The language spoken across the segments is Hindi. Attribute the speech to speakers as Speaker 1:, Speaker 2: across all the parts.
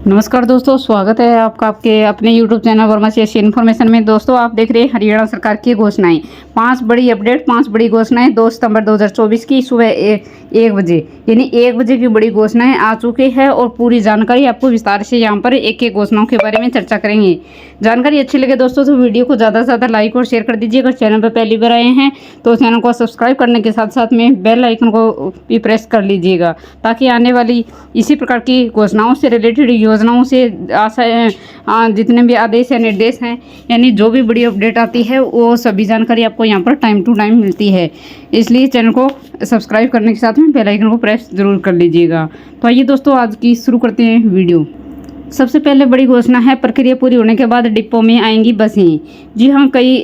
Speaker 1: नमस्कार दोस्तों, स्वागत है आपका आपके अपने YouTube चैनल वर्मा सी इन्फॉर्मेशन में। दोस्तों, आप देख रहे हैं हरियाणा सरकार की घोषणाएं। 5 बड़ी अपडेट, 5 बड़ी घोषणाएं 2 सितंबर 2024 की सुबह 1 बजे, यानी 1 बजे की बड़ी घोषणाएं आ चुकी है और पूरी जानकारी आपको विस्तार से यहाँ पर एक एक घोषणाओं के बारे में चर्चा करेंगे। जानकारी अच्छी लगे दोस्तों तो वीडियो को ज़्यादा से ज़्यादा लाइक और शेयर कर दीजिए। अगर चैनल पर पहली बार आए हैं तो चैनल को सब्सक्राइब करने के साथ साथ में बेल आइकन को भी प्रेस कर लीजिएगा, ताकि आने वाली इसी प्रकार की घोषणाओं से रिलेटेड योजनाओं से जितने भी आदेश या निर्देश हैं, यानी जो भी बड़ी अपडेट आती है वो सभी जानकारी आपको यहाँ पर टाइम टू टाइम मिलती है। इसलिए चैनल को सब्सक्राइब करने के साथ में बेल आइकन को प्रेस जरूर कर लीजिएगा। तो आइए दोस्तों, आज की शुरू करते हैं वीडियो। सबसे पहले बड़ी घोषणा है, प्रक्रिया पूरी होने के बाद डिपो में आएंगी बसें। जी हाँ, कई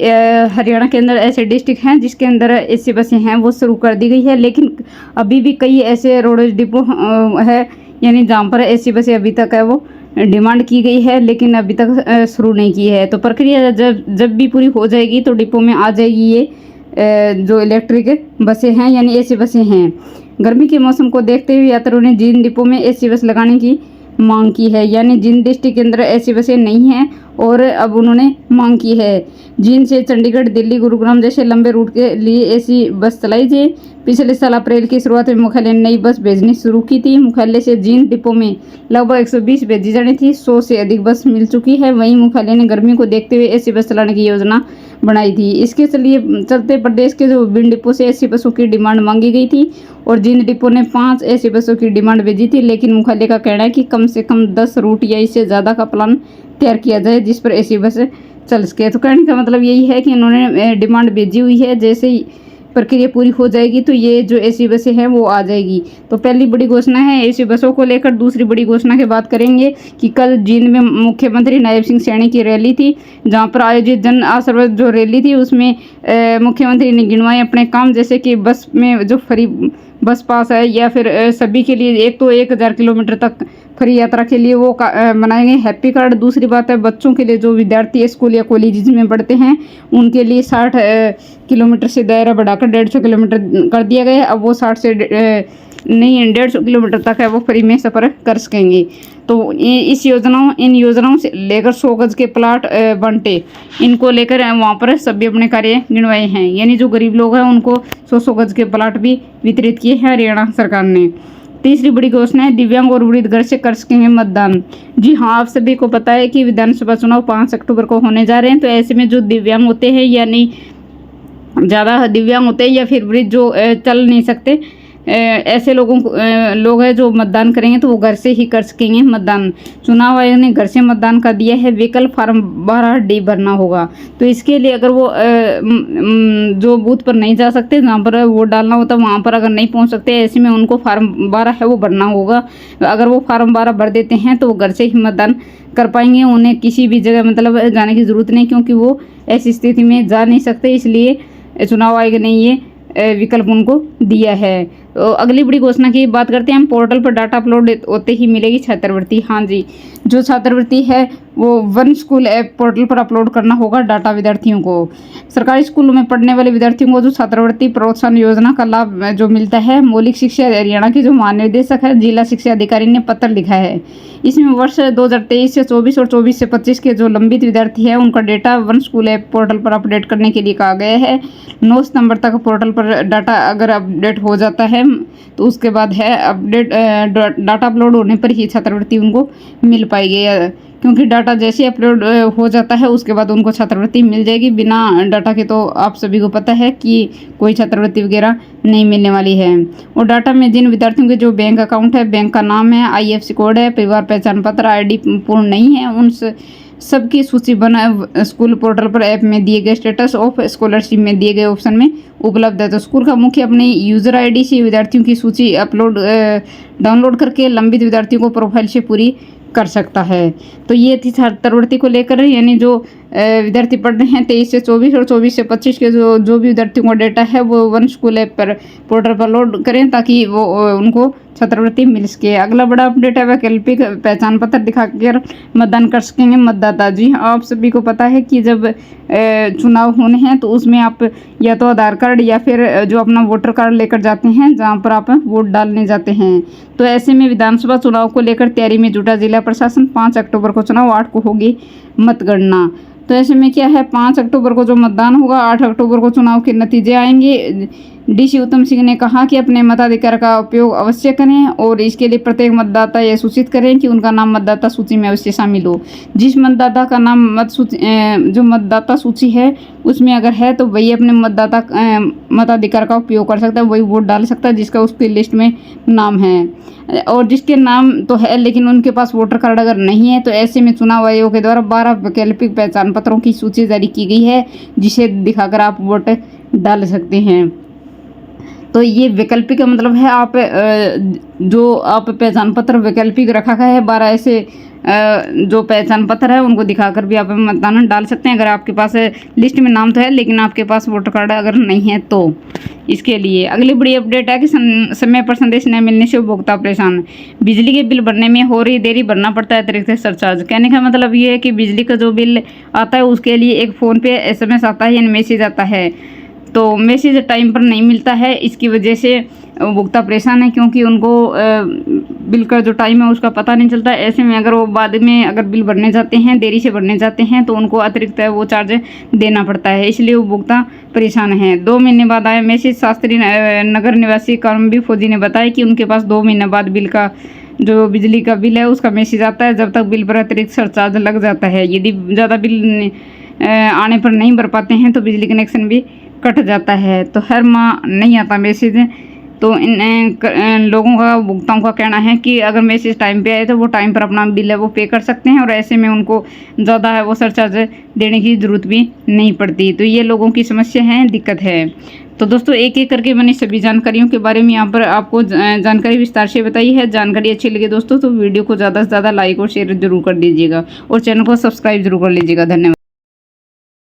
Speaker 1: हरियाणा के अंदर ऐसे डिस्ट्रिक्ट हैं जिसके अंदर ऐसी बसें हैं वो शुरू कर दी गई है, लेकिन अभी भी कई ऐसे रोडवेज डिपो है, यानी जहाँ पर ऐसी बसें अभी तक है वो डिमांड की गई है लेकिन अभी तक शुरू नहीं की है। तो प्रक्रिया जब भी पूरी हो जाएगी तो डिपो में आ जाएगी ये जो इलेक्ट्रिक बसें हैं, यानी एसी बसें हैं। गर्मी के मौसम को देखते हुए यात्रियों ने जिन डिपो में एसी बस लगाने की मांग की है, यानी जिन डिस्ट्रिक्ट के अंदर ऐसी बसें नहीं हैं और अब उन्होंने मांग की है, जिन से चंडीगढ़, दिल्ली, गुरुग्राम जैसे लंबे रूट के लिए ऐसी बस चलाई जाए। पिछले साल अप्रैल की शुरुआत में मुख्यालय ने नई बस भेजनी शुरू की थी। मुख्यालय से जिन डिपो में लगभग 120 भेजी जानी थी, 100 से अधिक बस मिल चुकी है। वहीं मुख्यालय ने गर्मी को देखते हुए ऐसी बस चलाने की योजना बनाई थी। इसके चलते प्रदेश के जो विभिन्न डिपो से ऐसी बसों की डिमांड मांगी गई थी और जिन डिपो ने 5 ऐसी बसों की डिमांड भेजी थी, लेकिन मुख्यालय का कहना है कि कम से कम 10 रूट या इससे ज़्यादा का प्लान तैयार किया जाए जिस पर ऐसी बसें चल सके। तो कहने का मतलब यही है कि इन्होंने डिमांड भेजी हुई है, जैसे ही प्रक्रिया पूरी हो जाएगी तो ये जो एसी बसें हैं वो आ जाएगी। तो पहली बड़ी घोषणा है एसी बसों को लेकर। दूसरी बड़ी घोषणा की बात करेंगे कि कल जींद में मुख्यमंत्री नायब सिंह सैनी की रैली थी, जहां पर आयोजित जन आशीर्वाद जो रैली थी उसमें मुख्यमंत्री ने गिनवाए अपने काम, जैसे कि बस में जो फ्री बस पास है या फिर सभी के लिए एक तो 1000 किलोमीटर तक फ्री यात्रा के लिए वो बनाएंगे हैप्पी कार्ड। दूसरी बात है, बच्चों के लिए जो विद्यार्थी स्कूल या कॉलेज में पढ़ते हैं उनके लिए 60 किलोमीटर से दायरा बढ़ाकर 150 किलोमीटर कर दिया गया है। अब वो 60 से नहीं 150 किलोमीटर तक है वो फ्री में सफ़र कर सकेंगे। तो इन योजनाओं से लेकर 100 गज के प्लाट बंटे, इनको लेकर वहाँ पर सभी अपने कार्य गिनवाए हैं, यानी जो गरीब लोग हैं उनको 100 गज के प्लाट भी वितरित किए हैं हरियाणा सरकार ने। तीसरी बड़ी घोषणा है, दिव्यांग और वृद्ध घर से कर सकेंगे मतदान। जी हाँ, आप सभी को पता है कि विधानसभा चुनाव 5 अक्टूबर को होने जा रहे हैं। तो ऐसे में जो दिव्यांग होते हैं, यानी ज़्यादा दिव्यांग होते हैं या फिर वृद्ध जो चल नहीं सकते, ऐसे लोग हैं जो मतदान करेंगे तो वो घर से ही कर सकेंगे मतदान। चुनाव आयोग ने घर से मतदान का दिया है विकल्प, फार्म 12D भरना होगा। तो इसके लिए अगर वो जो बूथ पर नहीं जा सकते, जहाँ पर वोट डालना होता है वहाँ पर अगर नहीं पहुँच सकते, ऐसे में उनको फार्म 12 है वो भरना होगा। अगर वो फार्म 12 भर देते हैं तो वो घर से ही मतदान कर पाएंगे, उन्हें किसी भी जगह मतलब जाने की ज़रूरत नहीं, क्योंकि वो ऐसी स्थिति में जा नहीं सकते। इसलिए चुनाव आयोग ने ये विकल्प उनको दिया है। तो अगली बड़ी घोषणा की बात करते हैं हम, पोर्टल पर डाटा अपलोड होते ही मिलेगी छात्रवृत्ति। हाँ जी, जो छात्रवृत्ति है वो वन स्कूल ऐप पोर्टल पर अपलोड करना होगा डाटा विद्यार्थियों को। सरकारी स्कूलों में पढ़ने वाले विद्यार्थियों को जो छात्रवृत्ति प्रोत्साहन योजना का लाभ जो मिलता है, मौलिक शिक्षा हरियाणा के जो महानिदेशक है जिला शिक्षा अधिकारी ने पत्र लिखा है। इसमें वर्ष 2023 से 24 और 24 से 25 के जो लंबित विद्यार्थी है उनका data one school app portal पर अपडेट करने के लिए कहा गया है। 9 सितंबर तक पोर्टल पर डाटा अगर अपडेट हो जाता है तो उसके बाद है अपडेट डाटा अपलोड होने पर ही छात्रवृत्ति उनको मिल पाएगी, क्योंकि डाटा जैसे अपलोड हो जाता है उसके बाद उनको छात्रवृत्ति मिल जाएगी। बिना डाटा के तो आप सभी को पता है कि कोई छात्रवृत्ति वगैरह नहीं मिलने वाली है। और डाटा में जिन विद्यार्थियों के जो बैंक अकाउंट है, बैंक का नाम है, IFSC कोड है, परिवार पहचान पत्र, ID पूर्ण नहीं है, उन सबकी सूची बना स्कूल पोर्टल पर ऐप में दिए गए स्टेटस ऑफ स्कॉलरशिप में दिए गए ऑप्शन में उपलब्ध है। तो स्कूल का मुख्य अपनी यूज़र ID से विद्यार्थियों की सूची डाउनलोड करके लंबित विद्यार्थियों को प्रोफाइल से पूरी कर सकता है। तो ये थी छात्रवृत्ति को लेकर, यानी जो विद्यार्थी पढ़ रहे हैं 23 से 24 और 24 से 25 के जो भी विद्यार्थियों का डेटा है वो वन स्कूल ऐप पर पोर्टल पर लोड करें ताकि वो उनको छात्रवृत्ति मिल सके। अगला बड़ा अपडेट है वैकल्पिक पहचान पत्र दिखाकर मतदान कर सकेंगे मतदाता। जी हाँ, आप सभी को पता है कि जब चुनाव होने हैं तो उसमें आप या तो आधार कार्ड या फिर जो अपना वोटर कार्ड लेकर जाते हैं जहाँ पर आप वोट डालने जाते हैं। तो ऐसे में विधानसभा चुनाव को लेकर तैयारी में जुटा जिला प्रशासन। 5 अक्टूबर को चुनाव, 8 को होगी मतगणना। तो ऐसे में क्या है, 5 अक्टूबर को जो मतदान होगा, 8 अक्टूबर को चुनाव के नतीजे आएंगे। डीसी उत्तम सिंह ने कहा कि अपने मताधिकार का उपयोग अवश्य करें और इसके लिए प्रत्येक मतदाता यह सूचित करें कि उनका नाम मतदाता सूची में अवश्य शामिल हो। जिस मतदाता का नाम जो मतदाता सूची है उसमें अगर है तो वही अपने मताधिकार का उपयोग कर सकता है, वही वोट डाल सकता है जिसका उसकी लिस्ट में नाम है। और जिसके नाम तो है लेकिन उनके पास वोटर कार्ड अगर नहीं है तो ऐसे में चुनाव आयोग के द्वारा 12 वैकल्पिक पहचान पत्रों की सूची जारी की गई है जिसे दिखाकर आप वोट डाल सकते हैं। तो ये वैकल्पिक का मतलब है आप जो आप पहचान पत्र वैकल्पिक रखा गया है 12 ऐसे जो पहचान पत्र है उनको दिखाकर भी आप मतदान डाल सकते हैं अगर आपके पास लिस्ट में नाम तो है लेकिन आपके पास वोटर कार्ड अगर नहीं है तो। इसके लिए अगली बड़ी अपडेट है कि समय पर संदेश न मिलने से उपभोक्ता परेशान। बिजली के बिल भरने में हो रही देरी, भरना पड़ता है अतिरिक्त सरचार्ज। कहने का मतलब ये है कि बिजली का जो बिल आता है उसके लिए एक फ़ोन पे SMS आता है या मैसेज आता है, तो मैसेज टाइम पर नहीं मिलता है। इसकी वजह से उपभोक्ता परेशान है क्योंकि उनको बिल का जो टाइम है उसका पता नहीं चलता। ऐसे में अगर वो बाद में अगर बिल भरने जाते हैं, देरी से भरने जाते हैं तो उनको अतिरिक्त वो चार्ज देना पड़ता है, इसलिए उपभोक्ता परेशान है। 2 महीने बाद आया मैसेज। शास्त्री नगर निवासी कर्मवीर फौजी ने बताया कि उनके पास 2 महीने बाद बिल का जो बिजली का बिल है उसका मैसेज आता है। जब तक बिल पर अतिरिक्त सरचार्ज लग जाता है। यदि ज़्यादा बिल आने पर नहीं भर पाते हैं तो बिजली कनेक्शन भी कट जाता है। तो हर माह नहीं आता मैसेज। तो इन लोगों का, उपभोक्ताओं का कहना है कि अगर मैसेज टाइम पे आए तो वो टाइम पर अपना बिल है वो पे कर सकते हैं और ऐसे में उनको ज़्यादा है वो सरचार्ज देने की ज़रूरत भी नहीं पड़ती। तो ये लोगों की समस्या है, दिक्कत है। तो दोस्तों एक एक करके मैंने सभी जानकारियों के बारे में यहाँ पर आपको जानकारी विस्तार से बताई है। जानकारी अच्छी लगे दोस्तों तो वीडियो को ज़्यादा से ज़्यादा लाइक और शेयर जरूर कर दीजिएगा और चैनल को सब्सक्राइब जरूर कर लीजिएगा। धन्यवाद।